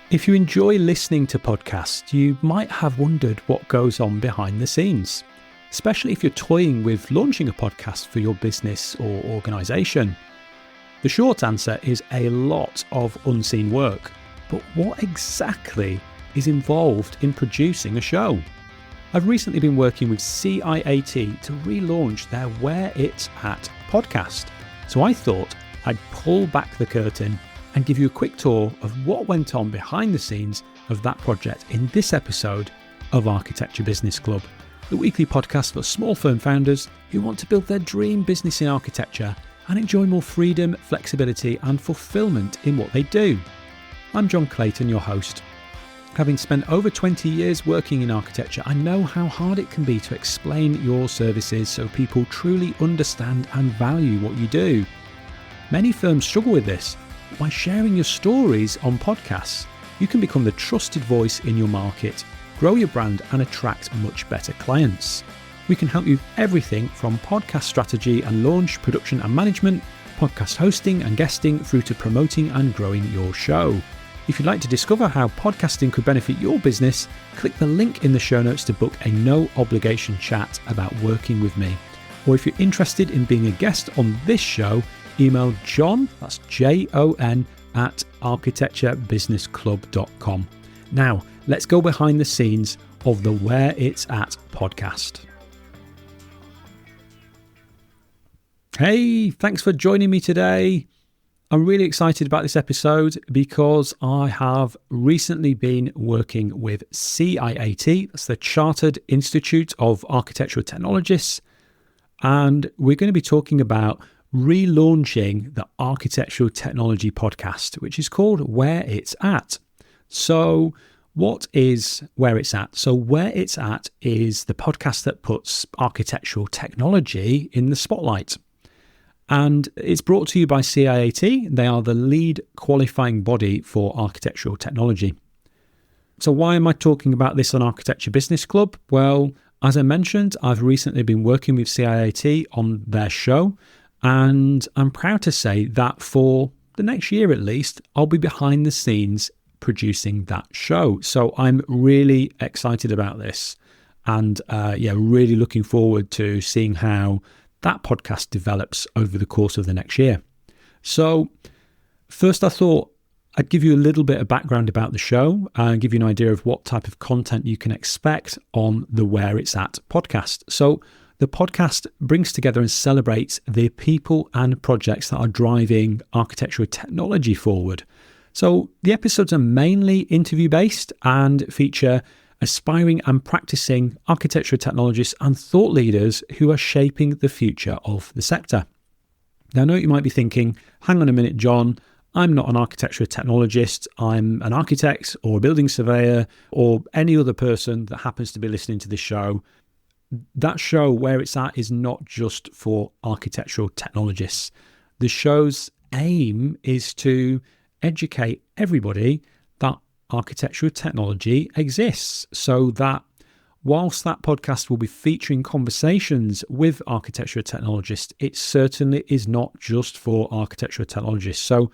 If you enjoy listening to podcasts, you might have wondered what goes on behind the scenes, especially if you're toying with launching a podcast for your business or organisation. The short answer is a lot of unseen work, but what exactly is involved in producing a show? I've recently been working with CIAT to relaunch their Where It's At podcast, so I thought I'd pull back the curtain and give you a quick tour of what went on behind the scenes of that project in this episode of Architecture Business Club, the weekly podcast for small firm founders who want to build their dream business in architecture and enjoy more freedom, flexibility and fulfillment in what they do. I'm John Clayton, your host. Having spent over 20 years working in architecture, I know how hard it can be to explain your services so people truly understand and value what you do. Many firms struggle with this. By sharing your stories on podcasts, you can become the trusted voice in your market, grow your brand and attract much better clients. We can help you with everything from podcast strategy and launch, production and management, podcast hosting and guesting, through to promoting and growing your show. If you'd like to discover how podcasting could benefit your business, click the link in the show notes to book a no obligation chat about working with me. Or if you're interested in being a guest on this show, email John, that's Jon, at architecturebusinessclub.com. Now, let's go behind the scenes of the Where It's At podcast. Hey, thanks for joining me today. I'm really excited about this episode because I have recently been working with CIAT, that's the Chartered Institute of Architectural Technologists, and we're going to be talking about relaunching the Architectural Technology podcast, which is called Where It's At. So what is Where It's At? So Where It's At is the podcast that puts architectural technology in the spotlight. And it's brought to you by CIAT. They are the lead qualifying body for architectural technology. So why am I talking about this on Architecture Business Club? Well, as I mentioned, I've recently been working with CIAT on their show. And I'm proud to say that for the next year at least, I'll be behind the scenes producing that show. So I'm really excited about this and really looking forward to seeing how that podcast develops over the course of the next year. So first I thought I'd give you a little bit of background about the show and give you an idea of what type of content you can expect on the Where It's At podcast. So the podcast brings together and celebrates the people and projects that are driving architectural technology forward. So the episodes are mainly interview-based and feature aspiring and practicing architectural technologists and thought leaders who are shaping the future of the sector. Now, I know you might be thinking, hang on a minute, John, I'm not an architectural technologist. I'm an architect or a building surveyor or any other person that happens to be listening to this show. That show, Where It's At, is not just for architectural technologists. The show's aim is to educate everybody that architectural technology exists, so that whilst that podcast will be featuring conversations with architectural technologists, it certainly is not just for architectural technologists. So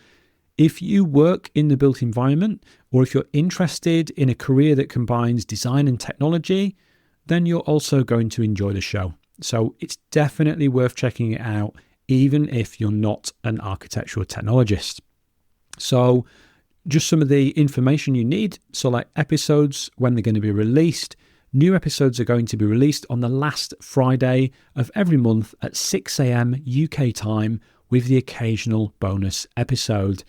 if you work in the built environment, or if you're interested in a career that combines design and technology, then you're also going to enjoy the show. So it's definitely worth checking it out, even if you're not an architectural technologist. So just some of the information you need. So like episodes, when they're going to be released. New episodes are going to be released on the last Friday of every month at 6 a.m. UK time, with the occasional bonus episode.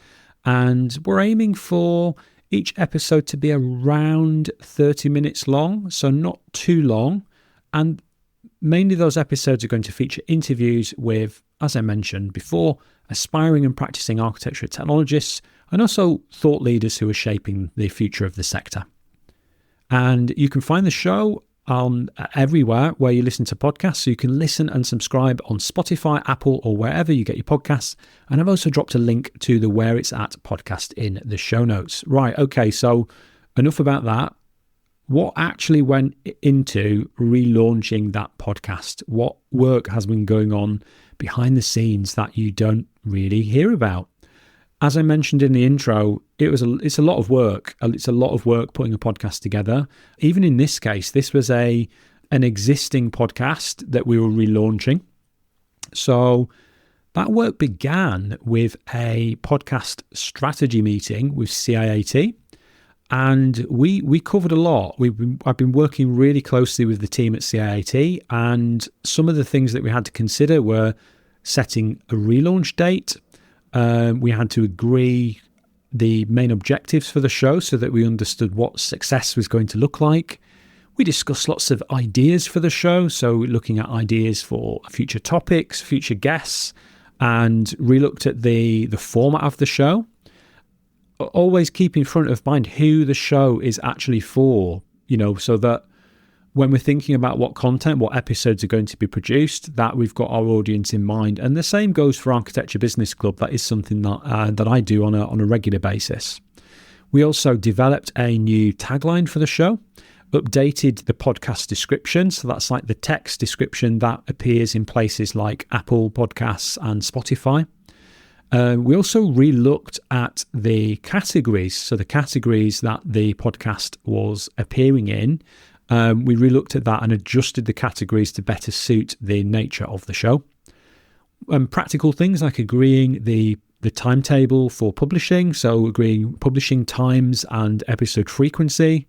And we're aiming for each episode to be around 30 minutes long, so not too long. And mainly those episodes are going to feature interviews with, as I mentioned before, aspiring and practicing architectural technologists and also thought leaders who are shaping the future of the sector. And you can find the show on everywhere where you listen to podcasts. So you can listen and subscribe on Spotify, Apple, or wherever you get your podcasts. And I've also dropped a link to the Where It's At podcast in the show notes. Right, okay, so enough about that. What actually went into relaunching that podcast? What work has been going on behind the scenes that you don't really hear about? As I mentioned in the intro, it's a lot of work. It's a lot of work putting a podcast together. Even in this case, this was an existing podcast that we were relaunching. So that work began with a podcast strategy meeting with CIAT, and we covered a lot. I've been working really closely with the team at CIAT, and some of the things that we had to consider were setting a relaunch date. We had to agree the main objectives for the show so that we understood what success was going to look like. We discussed lots of ideas for the show, so looking at ideas for future topics, future guests, and re-looked at the format of the show. Always keep in front of mind who the show is actually for, so that when we're thinking about what content, what episodes are going to be produced, that we've got our audience in mind. And the same goes for Architecture Business Club. That is something that I do on a regular basis. We also developed a new tagline for the show, updated the podcast description. So that's like the text description that appears in places like Apple Podcasts and Spotify. We also re-looked at the categories. So the categories that the podcast was appearing in, we re-looked at that and adjusted the categories to better suit the nature of the show. Practical things like agreeing the timetable for publishing, so agreeing publishing times and episode frequency.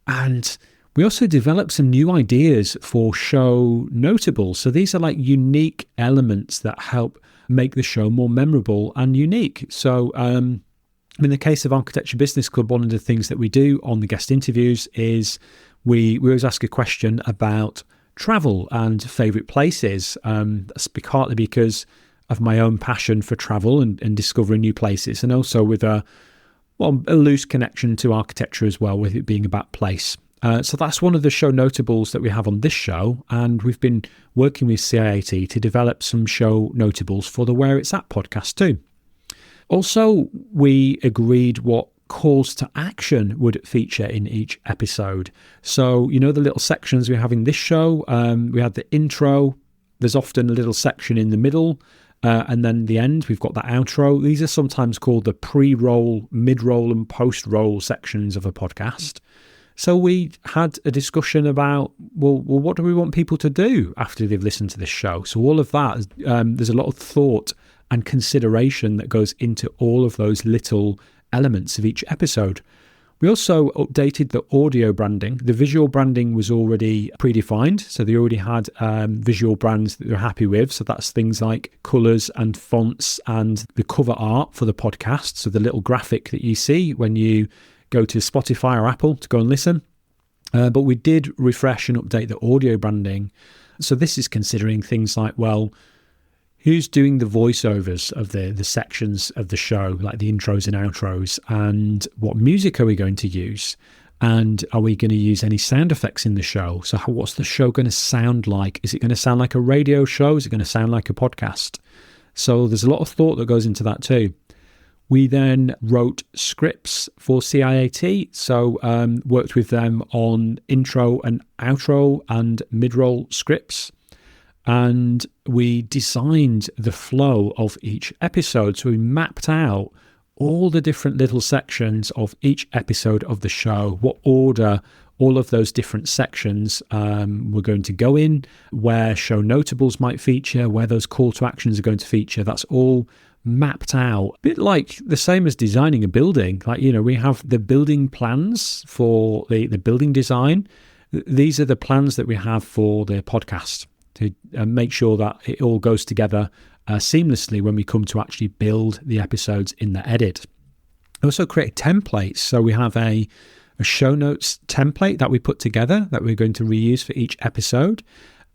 And we also developed some new ideas for show notables. So these are like unique elements that help make the show more memorable and unique. So in the case of Architecture Business Club, one of the things that we do on the guest interviews is we always ask a question about travel and favourite places. That's partly because of my own passion for travel and discovering new places, and also with a loose connection to architecture as well, with it being about place. So that's one of the show notables that we have on this show, and we've been working with CIAT to develop some show notables for the Where It's At podcast too. Also, we agreed what calls to action would feature in each episode. So, the little sections we have in this show, we had the intro, there's often a little section in the middle, and then the end, we've got the outro. These are sometimes called the pre-roll, mid-roll and post-roll sections of a podcast. So we had a discussion about, well, what do we want people to do after they've listened to this show? So all of that, there's a lot of thought and consideration that goes into all of those little elements of each episode. We also updated the audio branding. The visual branding was already predefined, so they already had visual brands that they're happy with. So that's things like colours and fonts and the cover art for the podcast. So the little graphic that you see when you go to Spotify or Apple to go and listen. But we did refresh and update the audio branding. So this is considering things like, well, who's doing the voiceovers of the sections of the show, like the intros and outros, and what music are we going to use? And are we going to use any sound effects in the show? So what's the show going to sound like? Is it going to sound like a radio show? Is it going to sound like a podcast? So there's a lot of thought that goes into that too. We then wrote scripts for CIAT, so worked with them on intro and outro and mid-roll scripts. And we designed the flow of each episode. So we mapped out all the different little sections of each episode of the show, what order all of those different sections were going to go in, where show notables might feature, where those call to actions are going to feature. That's all mapped out, a bit like the same as designing a building. Like, we have the building plans for the building design. These are the plans that we have for the podcast to make sure that it all goes together seamlessly when we come to actually build the episodes in the edit. I also create templates. So we have a show notes template that we put together that we're going to reuse for each episode.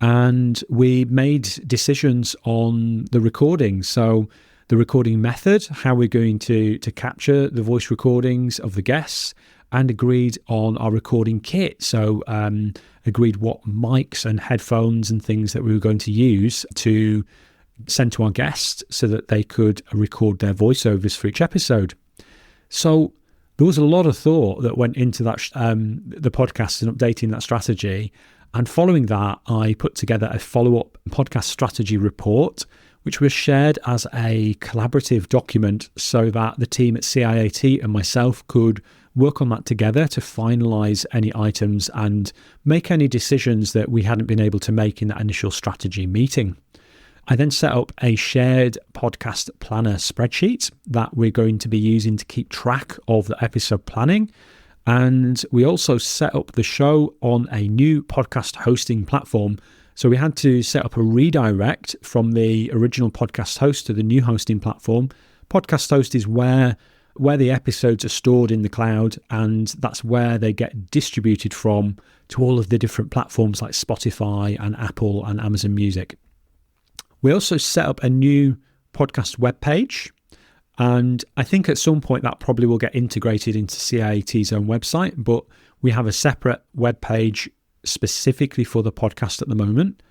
And we made decisions on the recording. So the recording method, how we're going to capture the voice recordings of the guests, and agreed on our recording kit. So agreed what mics and headphones and things that we were going to use to send to our guests so that they could record their voiceovers for each episode. So there was a lot of thought that went into that the podcast and updating that strategy. And following that, I put together a follow-up podcast strategy report, which was shared as a collaborative document so that the team at CIAT and myself could work on that together to finalise any items and make any decisions that we hadn't been able to make in that initial strategy meeting. I then set up a shared podcast planner spreadsheet that we're going to be using to keep track of the episode planning. And we also set up the show on a new podcast hosting platform. So we had to set up a redirect from the original podcast host to the new hosting platform. Podcast host is where the episodes are stored in the cloud, and that's where they get distributed from to all of the different platforms like Spotify and Apple and Amazon Music. We also set up a new podcast webpage, and I think at some point that probably will get integrated into CIAT's own website, but we have a separate webpage specifically for the podcast at the moment.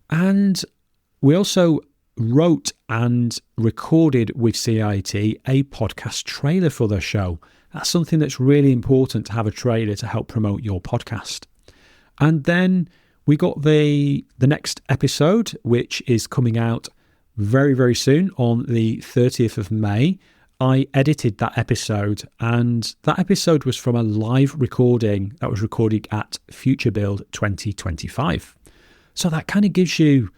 And we also wrote and recorded with CIAT a podcast trailer for the show. That's something that's really important, to have a trailer to help promote your podcast. And then we got the next episode, which is coming out very, very soon on the 30th of May. I edited that episode, and that episode was from a live recording that was recorded at Future Build 2025. So that kind of gives you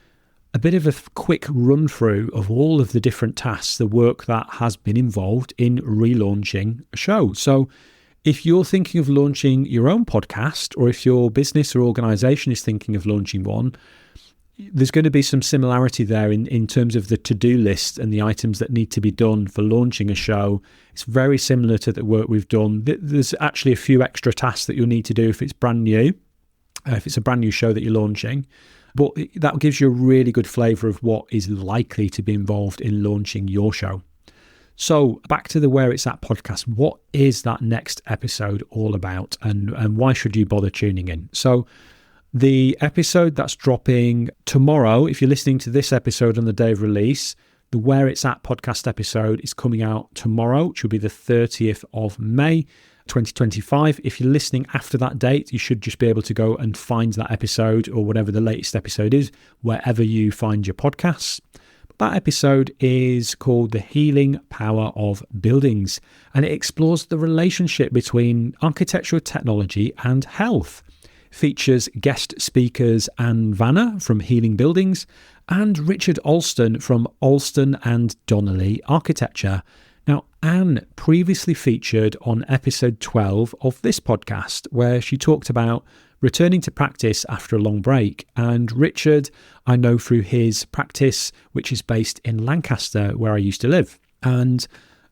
a bit of a quick run through of all of the different tasks, the work that has been involved in relaunching a show. So if you're thinking of launching your own podcast, or if your business or organization is thinking of launching one, there's going to be some similarity there in terms of the to-do list and the items that need to be done for launching a show. It's very similar to the work we've done. There's actually a few extra tasks that you'll need to do if it's brand new, if it's a brand new show that you're launching. But that gives you a really good flavour of what is likely to be involved in launching your show. So back to the Where It's At podcast. What is that next episode all about, and why should you bother tuning in? So the episode that's dropping tomorrow, if you're listening to this episode on the day of release, the Where It's At podcast episode is coming out tomorrow, which will be the 30th of May, 2025. If you're listening after that date, you should just be able to go and find that episode, or whatever the latest episode is, wherever you find your podcasts. That episode is called The Healing Power of Buildings, and it explores the relationship between architectural technology and health. Features guest speakers Anne Vanner from Healing Buildings and Richard Alston from Alston and Donnelly Architecture. Now, Anne previously featured on episode 12 of this podcast, where she talked about returning to practice after a long break. And Richard, I know through his practice, which is based in Lancaster, where I used to live. And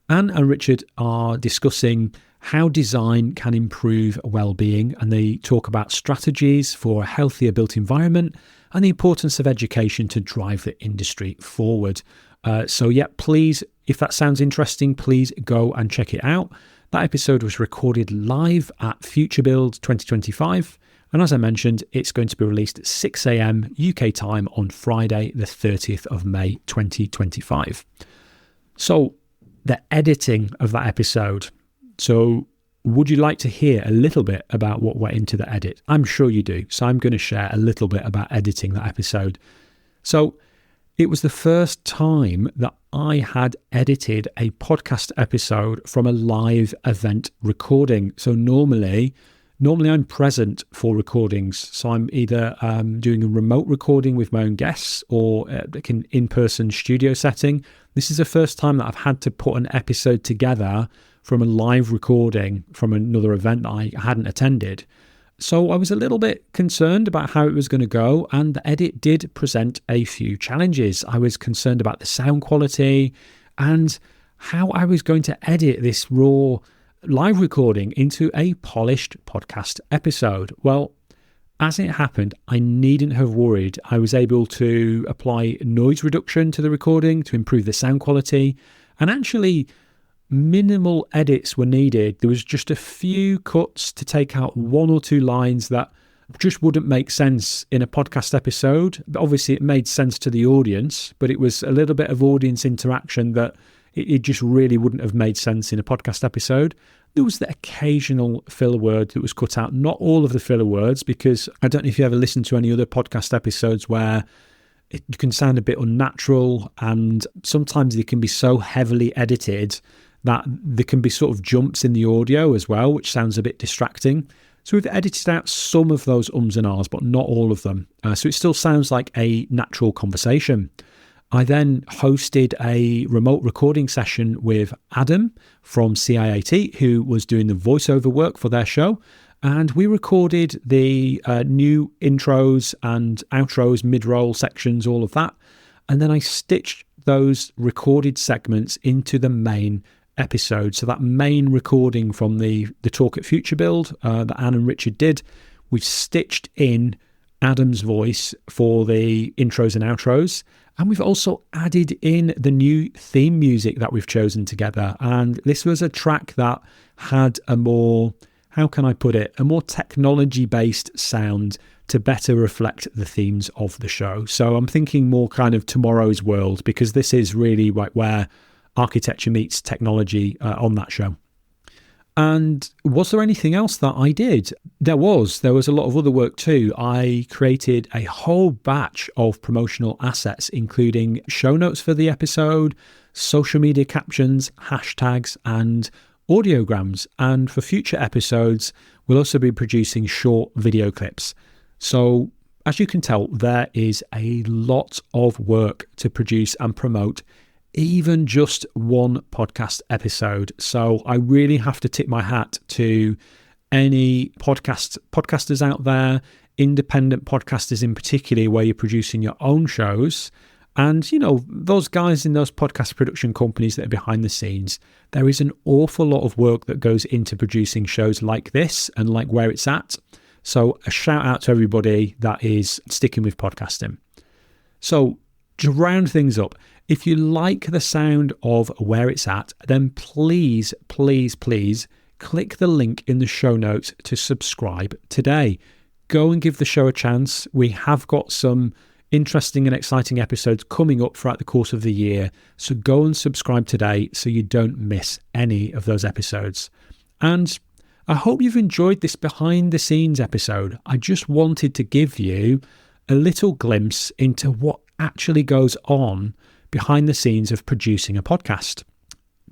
Anne and Richard are discussing how design can improve well-being, and they talk about strategies for a healthier built environment and the importance of education to drive the industry forward. So please, if that sounds interesting, please go and check it out. That episode was recorded live at Future Build 2025. And as I mentioned, it's going to be released at 6 a.m. UK time on Friday, the 30th of May, 2025. So the editing of that episode. So would you like to hear a little bit about what went into the edit? I'm sure you do. So I'm going to share a little bit about editing that episode. So it was the first time that I had edited a podcast episode from a live event recording. So normally I'm present for recordings. So I'm either doing a remote recording with my own guests, or like an in-person studio setting. This is the first time that I've had to put an episode together from a live recording from another event that I hadn't attended. So I was a little bit concerned about how it was going to go, and the edit did present a few challenges. I was concerned about the sound quality and how I was going to edit this raw live recording into a polished podcast episode. Well, as it happened, I needn't have worried. I was able to apply noise reduction to the recording to improve the sound quality, and actually minimal edits were needed. There was just a few cuts to take out one or two lines that just wouldn't make sense in a podcast episode. But obviously it made sense to the audience, but it was a little bit of audience interaction that it just really wouldn't have made sense in a podcast episode. There was the occasional filler word that was cut out, not all of the filler words, because I don't know if you ever listened to any other podcast episodes where it can sound a bit unnatural, and sometimes they can be so heavily edited that there can be sort of jumps in the audio as well, which sounds a bit distracting. So we've edited out some of those ums and ahs, but not all of them. So it still sounds like a natural conversation. I then hosted a remote recording session with Adam from CIAT, who was doing the voiceover work for their show. And we recorded the new intros and outros, mid-roll sections, all of that. And then I stitched those recorded segments into the main episode. So that main recording from the talk at Future Build that Anne and Richard did, we've stitched in Adam's voice for the intros and outros. And we've also added in the new theme music that we've chosen together. And this was a track that had a more, how can I put it, a more technology-based sound to better reflect the themes of the show. So I'm thinking more kind of tomorrow's world, because this is really like where architecture meets technology on that show. And was there anything else that I did? There was a lot of other work too. I created a whole batch of promotional assets, including show notes for the episode, social media captions, hashtags, and audiograms. And for future episodes, we'll also be producing short video clips. So as you can tell, there is a lot of work to produce and promote even just one podcast episode. So I really have to tip my hat to any podcasters out there, independent podcasters in particular, where you're producing your own shows. And, you know, those guys in those podcast production companies that are behind the scenes, there is an awful lot of work that goes into producing shows like this and like Where It's At. So a shout out to everybody that is sticking with podcasting. So to round things up, if you like the sound of Where It's At, then please, please, please click the link in the show notes to subscribe today. Go and give the show a chance. We have got some interesting and exciting episodes coming up throughout the course of the year. So go and subscribe today so you don't miss any of those episodes. And I hope you've enjoyed this behind the scenes episode. I just wanted to give you a little glimpse into what actually goes on behind the scenes of producing a podcast.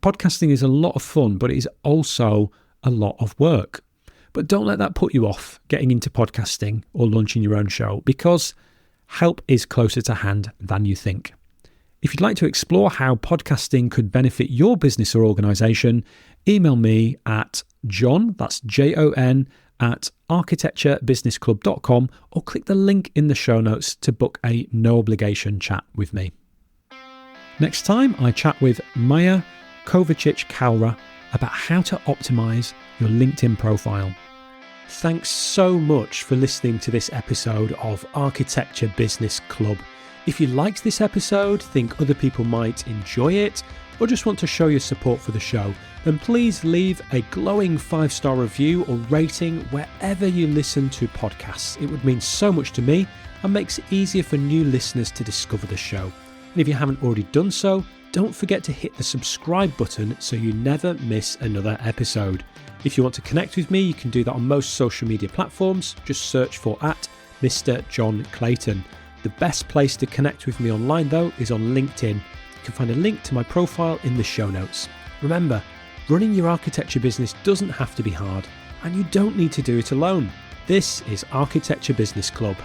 Podcasting is a lot of fun, but it is also a lot of work. But don't let that put you off getting into podcasting or launching your own show, because help is closer to hand than you think. If you'd like to explore how podcasting could benefit your business or organisation, email me at John, that's Jon, at architecturebusinessclub.com, or click the link in the show notes to book a no obligation chat with me. Next time, I chat with Maya Kovacic-Kalra about how to optimize your LinkedIn profile. Thanks so much for listening to this episode of Architecture Business Club. If you liked this episode, think other people might enjoy it, or just want to show your support for the show, then please leave a glowing 5-star review or rating wherever you listen to podcasts. It would mean so much to me and makes it easier for new listeners to discover the show. And if you haven't already done so, don't forget to hit the subscribe button so you never miss another episode. If you want to connect with me, you can do that on most social media platforms. Just search for @Mr. John Clayton. The best place to connect with me online, though, is on LinkedIn. You can find a link to my profile in the show notes. Remember, running your architecture business doesn't have to be hard, and you don't need to do it alone. This is Architecture Business Club.